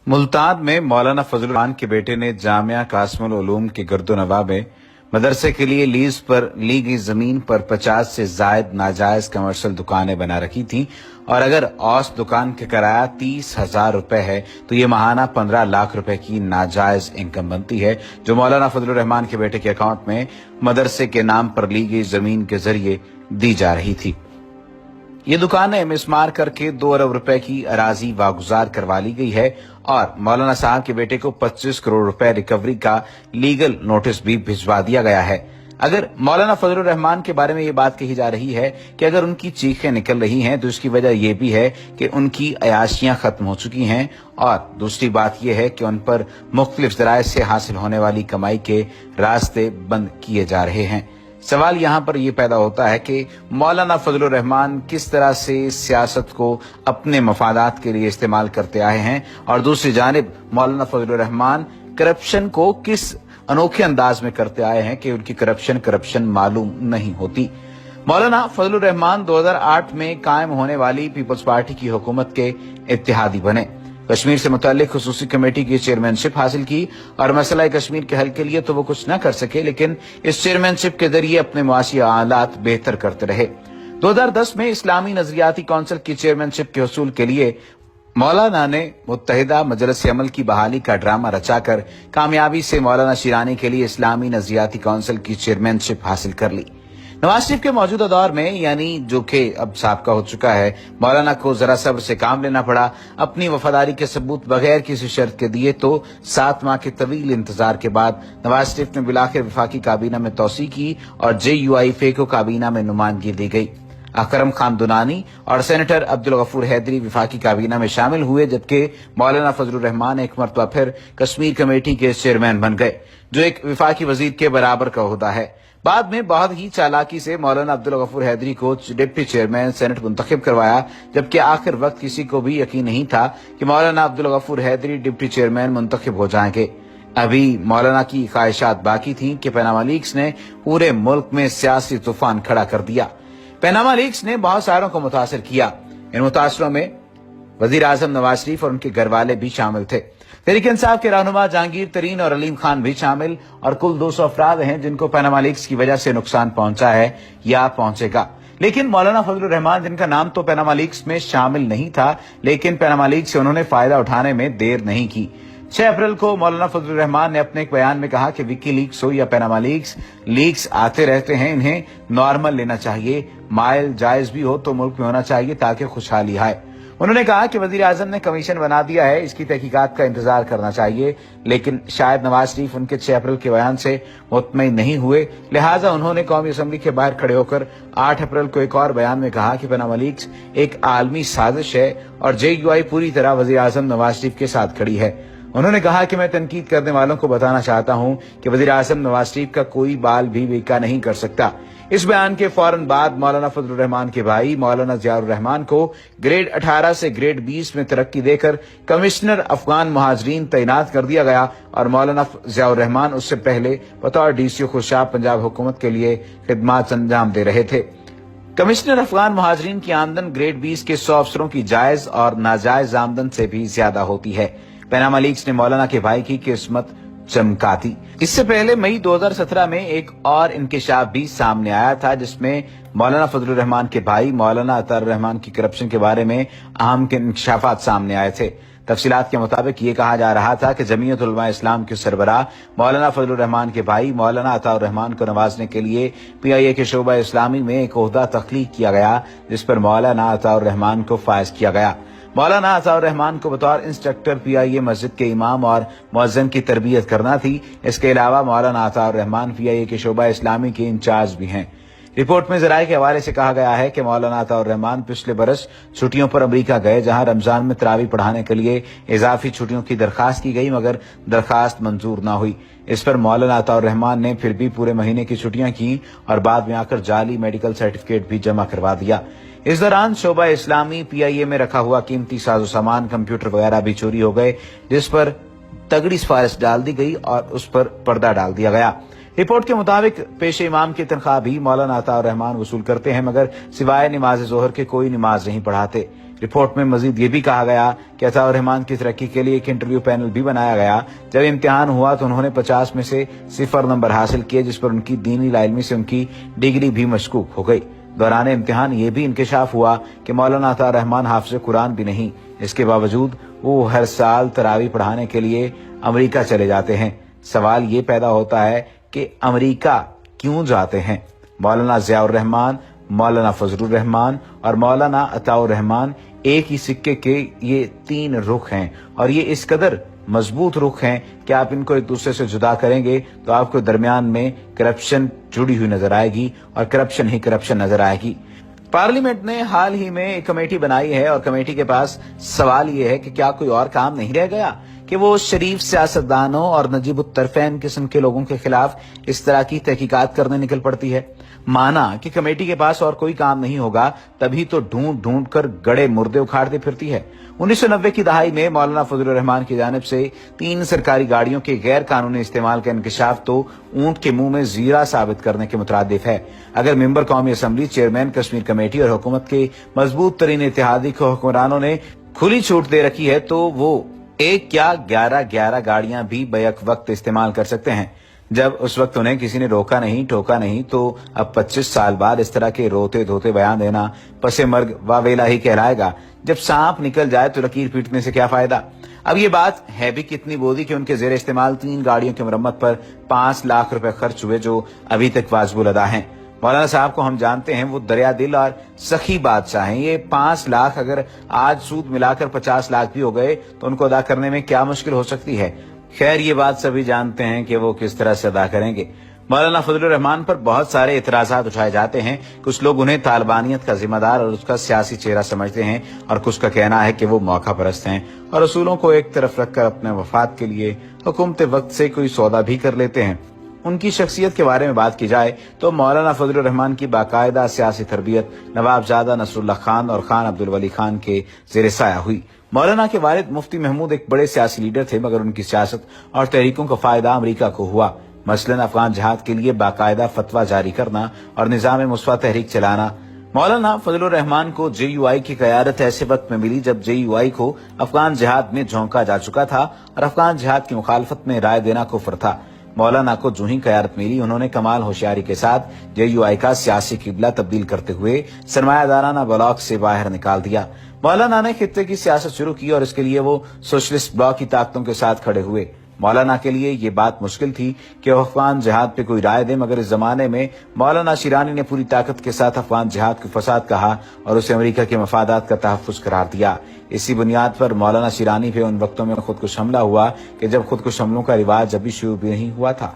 मुल्तान में मौलाना फजलुर रहमान के बेटे ने जामिया कासिमुल उलूम के गर्दोनवा में मदरसे के लिए लीज पर ली गई जमीन पर 50 से जायद नाजायज कमर्शियल दुकानें बना रखी थीं और अगर औसत दुकान का किराया 30,000 रुपए है तो ये माहाना 15 लाख रुपए की नाजायज इनकम बनती है, जो मौलाना फजलुर रहमान के बेटे के अकाउंट में मदरसे के नाम पर ली गई जमीन के जरिए दी जा रही थी। ये दुकानें मिसमार करके 2 अरब रुपए की अराजी वागुजार करवा ली गई है और मौलाना साहब के बेटे को 25 करोड़ रुपए रिकवरी का लीगल नोटिस भी भिजवा दिया गया है। अगर मौलाना फजलुर रहमान के बारे में ये बात कही जा रही है कि अगर उनकी चीखें निकल रही हैं तो इसकी वजह यह भी है कि उनकी अयाशियां खत्म हो चुकी हैं और दूसरी बात यह है कि उन पर मुख्तलिफ जराए से हासिल होने वाली कमाई के रास्ते बंद किए जा रहे हैं। सवाल यहाँ पर यह पैदा होता है कि मौलाना फजलुर रहमान किस तरह से सियासत को अपने मफादात के लिए इस्तेमाल करते आए हैं और दूसरी जानिब मौलाना फजलुर रहमान करप्शन को किस अनोखे अंदाज में करते आए हैं कि उनकी करप्शन मालूम नहीं होती। मौलाना फजलुर रहमान 2008 में कायम होने वाली पीपल्स पार्टी की हुकूमत के इत्तेहादी बने, कश्मीर से मुताल्लिक खुसूसी कमेटी की चेयरमैनशिप हासिल की और मसला कश्मीर के हल के लिए तो वो कुछ न कर सके, लेकिन इस चेयरमैनशिप के जरिए अपने मुआशी हालात बेहतर करते रहे। 2010 में इस्लामी नजरियाती काउंसिल की चेयरमैनशिप के हसूल के लिए मौलाना ने मुत्तहिदा मजलिस अमल की बहाली का ड्रामा रचाकर कामयाबी से मौलाना शिरानी के लिए इस्लामी नजरियाती काउंसिल की चेयरमैनशिप हासिल कर ली। नवाज शरीफ के मौजूदा दौर में, यानी जो कि अब साबका हो चुका है, मौलाना को जरा सब्र से काम लेना पड़ा। अपनी वफादारी के सबूत बगैर किसी शर्त के दिए तो 7 माह के तवील इंतजार के बाद नवाज शरीफ ने बिलाखिर वफाकी काबीना में तोसी की और JUIF को काबीना में नुमाइंदगी दी गई। अकरम खान दुनानी और सेनेटर अब्दुल गफूर हैदरी विफाकी काबीना में शामिल हुए, जबकि मौलाना फजलुर रहमान एक मरतबा फिर कश्मीर कमेटी के चेयरमैन बन गए, जो एक विफाकी वजीर के बराबर का ओहदा है। बाद में बहुत ही चालाकी से मौलाना अब्दुल गफूर हैदरी को डिप्टी चेयरमैन सेनेट मुंतखब करवाया, जबकि आखिर वक्त किसी को भी यकीन नहीं था कि मौलाना अब्दुल गफूर हैदरी डिप्टी चेयरमैन मुंतखब हो जाएंगे। अभी मौलाना की ख्वाहिशात बाकी थीं कि पनामा लीक्स ने पूरे मुल्क में सियासी तूफान खड़ा कर दिया। पनामा लीक्स ने बहुत सारों को मुतासर किया। इन मुतासरों में वजीर आजम नवाज शरीफ और उनके घर वाले भी शामिल थे। तहरीक इंसाफ के रहनुमा जहांगीर तरीन और अलीम खान भी शामिल, और कुल 200 अफराद हैं जिनको पनामा लीक्स की वजह से नुकसान पहुंचा है या पहुंचेगा। लेकिन मौलाना फजलुर रहमान, जिनका नाम तो पनामा लीक्स में शामिल नहीं था, लेकिन पनामा लीक्स से उन्होंने फायदा उठाने में देर नहीं की। 6 अप्रैल को मौलाना फजलुर रहमान ने अपने एक बयान में कहा कि विकी लीक्स हो या पनामा लीक्स आते रहते हैं, इन्हें नॉर्मल लेना चाहिए, माइल जायज भी हो तो मुल्क में होना चाहिए ताकि खुशहाली आए। उन्होंने कहा कि वजीर आजम ने कमीशन बना दिया है, इसकी तहकीकात का इंतजार करना चाहिए, लेकिन शायद नवाज शरीफ उनके 6 अप्रैल के बयान से मुतमईन नहीं हुए, लिहाजा उन्होंने कौमी असम्बली के बाहर खड़े होकर 8 अप्रैल को एक और बयान में कहा कि पनामा लीक्स एक आलमी साजिश है और JUI पूरी तरह वजीर आजम नवाज शरीफ के साथ खड़ी है। उन्होंने कहा कि मैं तनकीद करने वालों को बताना चाहता हूं कि वजीर आजम नवाज शरीफ का कोई बाल भी बेका नहीं कर सकता। इस बयान के फौरन बाद मौलाना फजलुर रहमान के भाई मौलाना जियाउर रहमान को ग्रेड 18 से ग्रेड 20 में तरक्की देकर कमिश्नर अफगान मुहाजिरीन तैनात कर दिया गया और मौलाना जियाउर रहमान उससे पहले बतौर DCO खुशाब पंजाब हुकूमत के लिए खिदमात अंजाम दे रहे थे। कमिश्नर अफगान मुहाजिरीन की आमदन ग्रेड 20 के 100 अफसरों की जायज और नाजायज आमदन से भी ज्यादा होती है। पनामा लीक्स ने मौलाना के भाई की किस्मत चमका दी। इससे पहले मई 2017 में एक और इंकशाफ भी सामने आया था, जिसमें मौलाना फजलुर रहमान के भाई मौलाना अतार रहमान की करप्शन के बारे में अहम इंकशाफात सामने आए थे। तफसीलात के मुताबिक ये कहा जा रहा था कि जमीयत उलमा इस्लाम के सरबराह मौलाना फजलुर रहमान के भाई मौलाना अताउर रहमान को नवाजने के लिए PIA के शोबा इस्लामी में एक ओहदा तख्लीक किया गया, जिस पर मौलाना अताउर रहमान को फायज किया गया। मौलाना अताउर रहमान को बतौर इंस्ट्रक्टर PIA मस्जिद के इमाम और मुअज्जिन की तरबियत करना थी। इसके अलावा मौलाना अताउर रहमान PIA के शोबा इस्लामी के इंचार्ज भी हैं। रिपोर्ट में जराये के हवाले से कहा गया है कि मौलाना अताउर रहमान पिछले बरस छुट्टियों पर अमरीका गए, जहां रमजान में तरावी पढ़ाने के लिए इजाफी छुट्टियों की दरखास्त की गई, मगर दरखास्त मंजूर न हुई। इस पर मौलाना अताउर रहमान ने फिर भी पूरे महीने की छुट्टियां की और बाद में आकर जाली मेडिकल सर्टिफिकेट भी जमा करवा दिया। इस दौरान शोबा इस्लामी PIA में रखा हुआ कीमती साजो सामान, कंप्यूटर वगैरह भी चोरी हो गए, जिस पर तगड़ी सिफारिश डाल दी गई और उस पर पर्दा डाल दिया गया। रिपोर्ट के मुताबिक पेशे इमाम की तनख्वाह भी मौलाना अताउर रहमान वसूल करते हैं, मगर सिवाय नमाज जोहर के कोई नमाज नहीं पढ़ाते। रिपोर्ट में मजीद ये भी कहा गया कि अताउर रहमान की तरक्की के लिए एक इंटरव्यू पैनल भी बनाया गया। जब इम्तिहान हुआ तो उन्होंने 50 में से 0 नंबर हासिल किए, जिस पर उनकी दीनी इल्मी से उनकी डिग्री भी मशकूक हो गई। दौरान इम्तिहान ये भी इंकशाफ हुआ कि मौलाना अताउर रहमान हाफिज कुरान भी नहीं, इसके बावजूद वो हर साल तरावी पढ़ाने के लिए अमेरिका चले जाते हैं। सवाल ये पैदा होता है कि अमेरिका क्यों जाते हैं? मौलाना ज़ियाउर रहमान, मौलाना फजलुर रहमान और मौलाना अताउर रहमान एक ही सिक्के के ये 3 रुख हैं, और ये इस कदर मजबूत रुख हैं कि आप इनको एक दूसरे से जुदा करेंगे तो आपको दरमियान में करप्शन जुड़ी हुई नजर आएगी और करप्शन ही करप्शन नजर आएगी। पार्लियामेंट ने हाल ही में एक कमेटी बनाई है और कमेटी के पास सवाल ये है कि क्या कोई और काम नहीं रह गया कि वो शरीफ सियासतदानों और नजीबुत्तरफैन किस्म के लोगों के खिलाफ इस तरह की तहकीकात करने निकल पड़ती है। माना कि कमेटी के पास और कोई काम नहीं होगा, तभी तो ढूंढ ढूंढ कर गड़े मुर्दे उखाड़ती फिरती है। 1990 की दहाई में मौलाना फजलुर रहमान की जानिब से 3 सरकारी गाड़ियों के गैर कानूनी इस्तेमाल का इंकशाफ तो ऊंट के मुंह में जीरा साबित करने के मुतरादिफ है। अगर मेंबर कौमी असम्बली, चेयरमैन कश्मीर कमेटी और हुकूमत के मजबूत तरीन इत्तेहादी को हुक्मरानों ने खुली छूट दे रखी है तो वो एक क्या 11 गाड़ियां भी बैक वक्त इस्तेमाल कर सकते हैं। जब उस वक्त उन्हें किसी ने रोका नहीं, टोका नहीं, तो अब 25 साल बाद इस तरह के रोते धोते बयान देना पसे मर्ग वावेला ही कहलाएगा। जब सांप निकल जाए तो लकीर पीटने से क्या फायदा? अब ये बात है भी कितनी बोधी कि उनके जेर इस्तेमाल 3 गाड़ियों की मरम्मत पर 5 लाख रुपए खर्च हुए, जो अभी तक वाजिबुल अदा हैं। मौलाना साहब को हम जानते हैं, वो दरिया दिल और सखी बादशाह हैं। ये 5 लाख अगर आज सूद मिलाकर 50 लाख भी हो गए तो उनको अदा करने में क्या मुश्किल हो सकती है? खैर, ये बात सभी जानते हैं कि वो किस तरह से अदा करेंगे। मौलाना फजलुर रहमान पर बहुत सारे इतराजात उठाए जाते हैं। कुछ लोग उन्हें तालिबानियत का जिम्मेदार और उसका सियासी चेहरा समझते हैं, और कुछ का कहना है कि वो मौका परस्त हैं और असूलों को एक तरफ रखकर अपने वफाद के लिए हुकूमत वक्त से कोई सौदा भी कर लेते हैं। उनकी शख्सियत के बारे में बात की जाए तो मौलाना फजलुर रहमान की बाकायदा सियासी तरबियत नवाबजादा नसरुल्लाह खान और खान अब्दुल वली खान के जेर साया हुई। मौलाना के वालिद मुफ्ती महमूद एक बड़े सियासी लीडर थे, मगर उनकी सियासत और तहरीकों का फायदा अमेरिका को हुआ। मसलन अफगान जिहाद के लिए बाकायदा फतवा जारी करना और निजाम मुस्वा तहरीक चलाना। मौलाना फजलुर रहमान को JUI की क़यादत ऐसे वक्त में मिली जब JUI को अफगान जिहाद में झोंका जा चुका था और अफगान जिहाद की मुखालफत में राय देना कुफ्र था। मौलाना को जो ही क़यादत मिली, उन्होंने कमाल होशियारी के साथ JUI का सियासी किबला तब्दील करते हुए सरमायादाराना ब्लॉक से बाहर निकाल दिया। मौलाना ने खित्ते की सियासत शुरू की और इसके लिए वो सोशलिस्ट ब्लॉक की ताकतों के साथ खड़े हुए। मौलाना के लिए ये बात मुश्किल थी कि वो अफगान जिहाद पे कोई राय दे, मगर इस जमाने में मौलाना शिरानी ने पूरी ताकत के साथ अफगान जिहाद को फसाद कहा और उसे अमेरिका के मफादात का तहफ़्फ़ुज़ करार दिया। इसी बुनियाद पर मौलाना शिरानी पे उन वक्तों में खुदकुश हमला हुआ कि जब खुदकुश हमलों का रिवाज अभी शुरू भी नहीं हुआ था।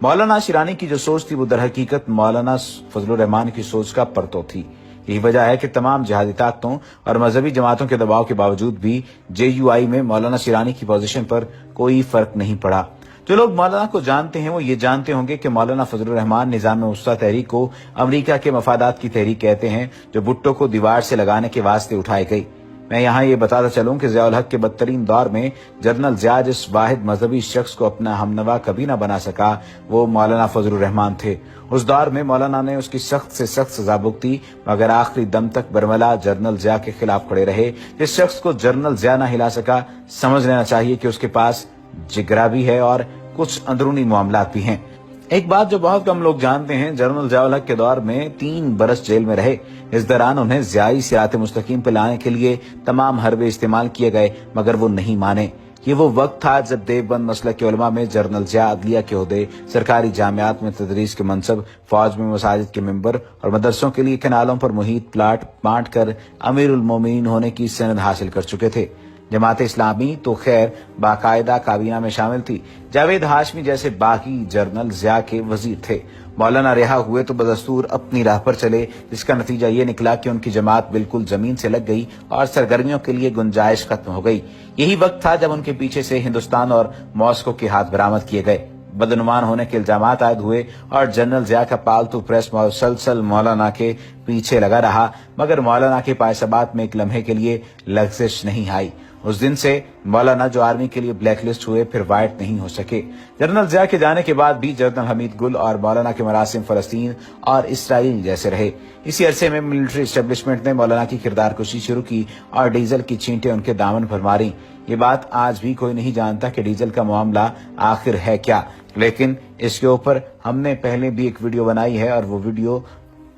मौलाना शिरानी की जो सोच थी वो दर हकीकत मौलाना फजलुर रहमान की सोच का परतो थी। यही वजह है कि तमाम जिहादी ताकतों और मजहबी जमातों के दबाव के बावजूद भी JUI में मौलाना शिरानी की पोजीशन पर कोई फर्क नहीं पड़ा। जो लोग मौलाना को जानते हैं वो ये जानते होंगे कि मौलाना फजलुर रहमान निजाम मुस्वा तहरीक को अमेरिका के मफादात की तहरीक कहते हैं, जो भुट्टो को दीवार से लगाने के वास्ते उठाई गई। मैं यहाँ ये बताता चलूं कि ज़ियाउल हक के बदतरीन दौर में जनरल ज़िया जिस वाहिद मजहबी शख्स को अपना हमनवा कभी न बना सका, वो मौलाना फजलुर रहमान थे। उस दौर में मौलाना ने उसकी सख्त से सख्त सजा भुगती, मगर आखिरी दम तक बरमला जनरल ज़िया के खिलाफ खड़े रहे। जिस शख्स को जनरल ज़िया न हिला सका, समझ लेना चाहिए कि उसके पास जिगरा भी है और कुछ अंदरूनी मामलात भी हैं। एक बात जो बहुत कम लोग जानते हैं, जनरल ज़ियाउल हक के दौर में 3 बरस जेल में रहे। इस दौरान उन्हें ज़ियाई सिरात मुस्तकीम पर लाने के लिए तमाम हरबे इस्तेमाल किए गए, मगर वो नहीं माने। ये वो वक्त था जब देवबंद मसलक के उलमा में जनरल ज़िया अदलिया के ओहदे, सरकारी जामियात में तदरीस के मनसब, फौज में मसाजिद के मेंबर और मदरसों के लिए कनालों पर मुहित प्लाट बांट कर अमीरुल मोमिनीन होने की सनद हासिल कर चुके थे। जमात इस्लामी तो खैर बाकायदा काबीना में शामिल थी। जावेद हाशमी जैसे बाकी जनरल ज़िया के वजीर थे। मौलाना रिहा हुए तो बदस्तूर अपनी राह पर चले, जिसका नतीजा ये निकला कि उनकी जमात बिल्कुल जमीन से लग गई और सरगर्मियों के लिए गुंजाइश खत्म हो गई। यही वक्त था जब उनके पीछे से हिंदुस्तान और मॉस्को के हाथ बरामद किए गए। बदनुमान होने के इल्जामात आयद हुए और जनरल ज़िया का पालतू प्रेस मुसलसल मौलाना के पीछे लगा रहा, मगर मौलाना के पायसबात में एक लम्हे के लिए लग्जिश नहीं आई। उस दिन से मौलाना जो आर्मी के लिए ब्लैक लिस्ट हुए फिर वाइट नहीं हो सके। जनरल जिया के जाने के बाद भी जनरल हमीद गुल और मौलाना के मरासिम फलस्तीन और इसराइल जैसे रहे। इसी अरसे में मिलिट्री एस्टेब्लिशमेंट ने मौलाना की किरदार कुशी शुरू की और डीजल की छींटें उनके दामन पर मारी। ये बात आज भी कोई नहीं जानता कि डीजल का मामला आखिर है क्या, लेकिन इसके ऊपर हमने पहले भी एक वीडियो बनाई है और वो वीडियो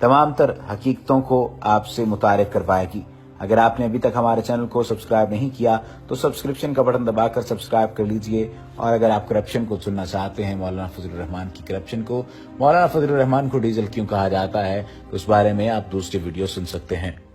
तमाम तर हकीकतों को आपसे मुतारिफ करवाएगी। अगर आपने अभी तक हमारे चैनल को सब्सक्राइब नहीं किया तो सब्सक्रिप्शन का बटन दबाकर सब्सक्राइब कर लीजिए। और अगर आप करप्शन को सुनना चाहते हैं, मौलाना फजलुर रहमान की करप्शन को, मौलाना फजलुर रहमान को डीजल क्यों कहा जाता है, उस बारे में आप दूसरी वीडियो सुन सकते हैं।